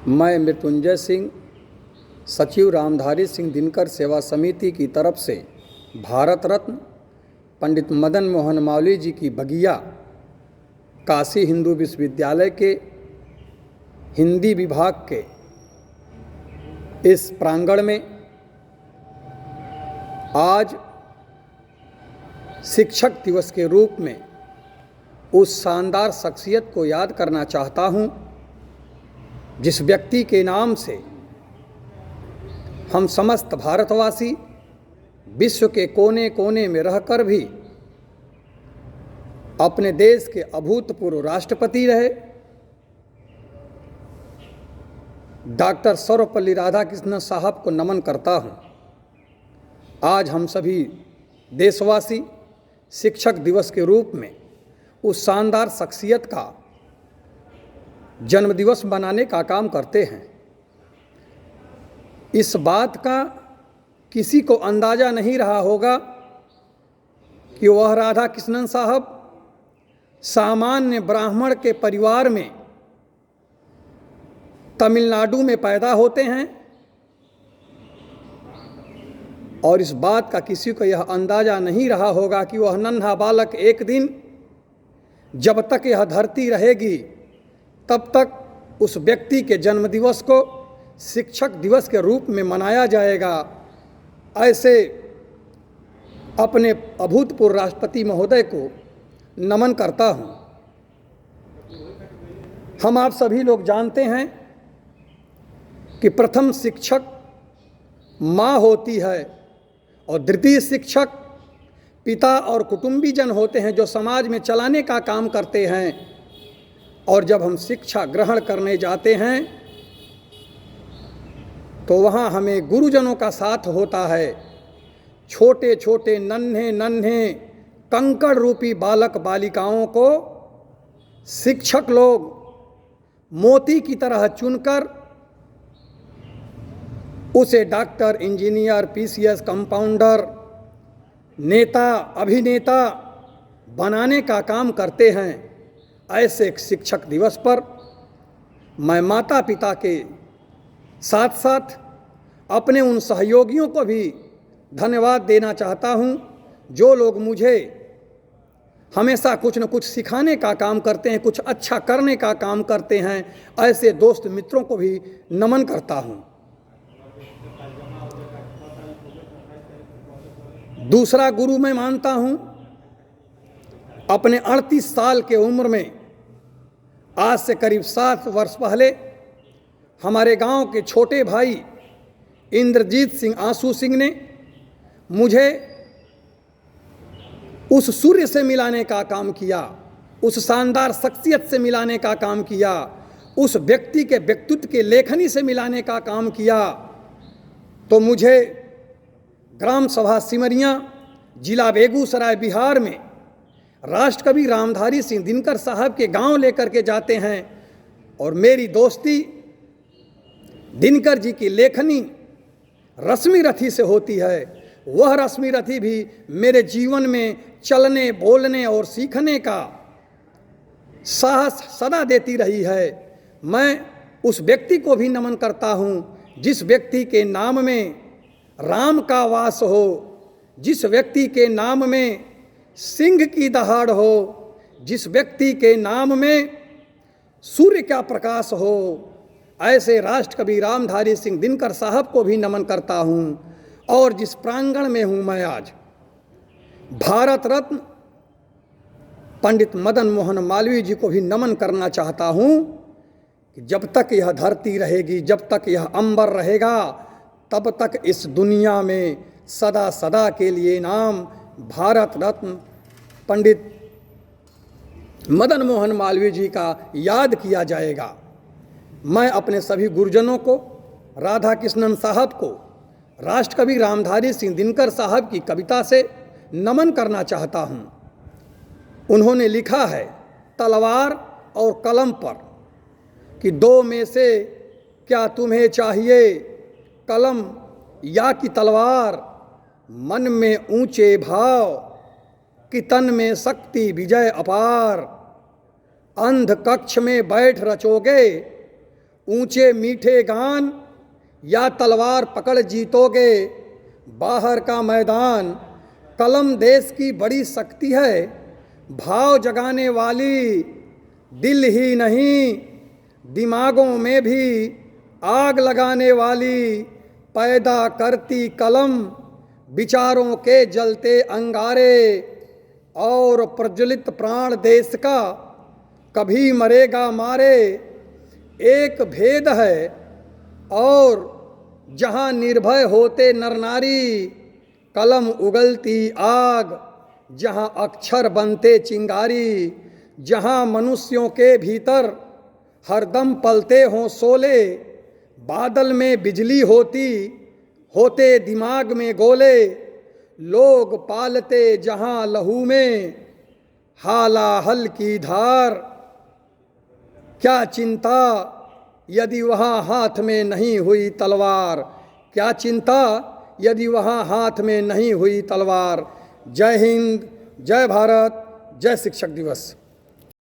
मैं मृत्युंजय सिंह, सचिव रामधारी सिंह दिनकर सेवा समिति की तरफ से भारत रत्न पंडित मदन मोहन मालवीय जी की बगिया काशी हिंदू विश्वविद्यालय के हिंदी विभाग के इस प्रांगण में आज शिक्षक दिवस के रूप में उस शानदार शख्सियत को याद करना चाहता हूँ जिस व्यक्ति के नाम से हम समस्त भारतवासी विश्व के कोने कोने में रहकर भी अपने देश के अभूतपूर्व राष्ट्रपति रहे। डॉक्टर सर्वपल्ली राधाकृष्णन साहब को नमन करता हूँ। आज हम सभी देशवासी शिक्षक दिवस के रूप में उस शानदार शख्सियत का जन्मदिवस मनाने का काम करते हैं। इस बात का किसी को अंदाज़ा नहीं रहा होगा कि वह राधाकृष्णन साहब सामान्य ब्राह्मण के परिवार में तमिलनाडु में पैदा होते हैं और इस बात का किसी को यह अंदाज़ा नहीं रहा होगा कि वह नन्हा बालक एक दिन जब तक यह धरती रहेगी तब तक उस व्यक्ति के जन्मदिवस को शिक्षक दिवस के रूप में मनाया जाएगा। ऐसे अपने अभूतपूर्व राष्ट्रपति महोदय को नमन करता हूँ। हम आप सभी लोग जानते हैं कि प्रथम शिक्षक माँ होती है और द्वितीय शिक्षक पिता और कुटुंबीजन होते हैं जो समाज में चलाने का काम करते हैं। और जब हम शिक्षा ग्रहण करने जाते हैं तो वहाँ हमें गुरुजनों का साथ होता है। छोटे छोटे नन्हे नन्हे कंकड़ रूपी बालक बालिकाओं को शिक्षक लोग मोती की तरह चुनकर उसे डॉक्टर, इंजीनियर, पीसीएस, कंपाउंडर, नेता, अभिनेता बनाने का काम करते हैं। ऐसे एक शिक्षक दिवस पर मैं माता पिता के साथ साथ अपने उन सहयोगियों को भी धन्यवाद देना चाहता हूं जो लोग मुझे हमेशा कुछ न कुछ सिखाने का काम करते हैं, कुछ अच्छा करने का काम करते हैं। ऐसे दोस्त मित्रों को भी नमन करता हूं। दूसरा गुरु मैं मानता हूं अपने 38 साल के उम्र में, आज से करीब 7 वर्ष पहले हमारे गांव के छोटे भाई इंद्रजीत सिंह आंसू सिंह ने मुझे उस सूर्य से मिलाने का काम किया, उस शानदार शख्सियत से मिलाने का काम किया, उस व्यक्ति के व्यक्तित्व के लेखनी से मिलाने का काम किया। तो मुझे ग्राम सभा सिमरिया, जिला बेगूसराय, बिहार में राष्ट्रकवि रामधारी सिंह दिनकर साहब के गांव लेकर के जाते हैं और मेरी दोस्ती दिनकर जी की लेखनी रश्मि रथी से होती है। वह रश्मि रथी भी मेरे जीवन में चलने, बोलने और सीखने का साहस सदा देती रही है। मैं उस व्यक्ति को भी नमन करता हूँ जिस व्यक्ति के नाम में राम का वास हो, जिस व्यक्ति के नाम में सिंह की दहाड़ हो, जिस व्यक्ति के नाम में सूर्य का प्रकाश हो। ऐसे राष्ट्रकवि रामधारी सिंह दिनकर साहब को भी नमन करता हूँ। और जिस प्रांगण में हूँ मैं आज, भारत रत्न पंडित मदन मोहन मालवीय जी को भी नमन करना चाहता हूँ कि जब तक यह धरती रहेगी, जब तक यह अंबर रहेगा, तब तक इस दुनिया में सदा सदा के लिए नाम भारत रत्न पंडित मदन मोहन मालवीय जी का याद किया जाएगा। मैं अपने सभी गुरुजनों को, राधाकृष्णन साहब को, राष्ट्रकवि रामधारी सिंह दिनकर साहब की कविता से नमन करना चाहता हूँ। उन्होंने लिखा है तलवार और कलम पर कि दो में से क्या तुम्हें चाहिए, कलम या कि तलवार। मन में ऊंचे भाव कि तन में शक्ति विजय अपार। अंध कक्ष में बैठ रचोगे ऊंचे मीठे गान या तलवार पकड़ जीतोगे बाहर का मैदान। कलम देश की बड़ी शक्ति है, भाव जगाने वाली, दिल ही नहीं दिमागों में भी आग लगाने वाली, पैदा करती कलम विचारों के जलते अंगारे। और प्रज्वलित प्राण देश का कभी मरेगा मारे। एक भेद है और जहाँ निर्भय होते नर नारी, कलम उगलती आग जहाँ अक्षर बनते चिंगारी। जहाँ मनुष्यों के भीतर हरदम पलते हों शोले, बादल में बिजली होते दिमाग में गोले। लोग पालते जहाँ लहू में हालाहल की धार, क्या चिंता यदि वहाँ हाथ में नहीं हुई तलवार। क्या चिंता यदि वहाँ हाथ में नहीं हुई तलवार। जय हिंद, जय भारत, जय शिक्षक दिवस।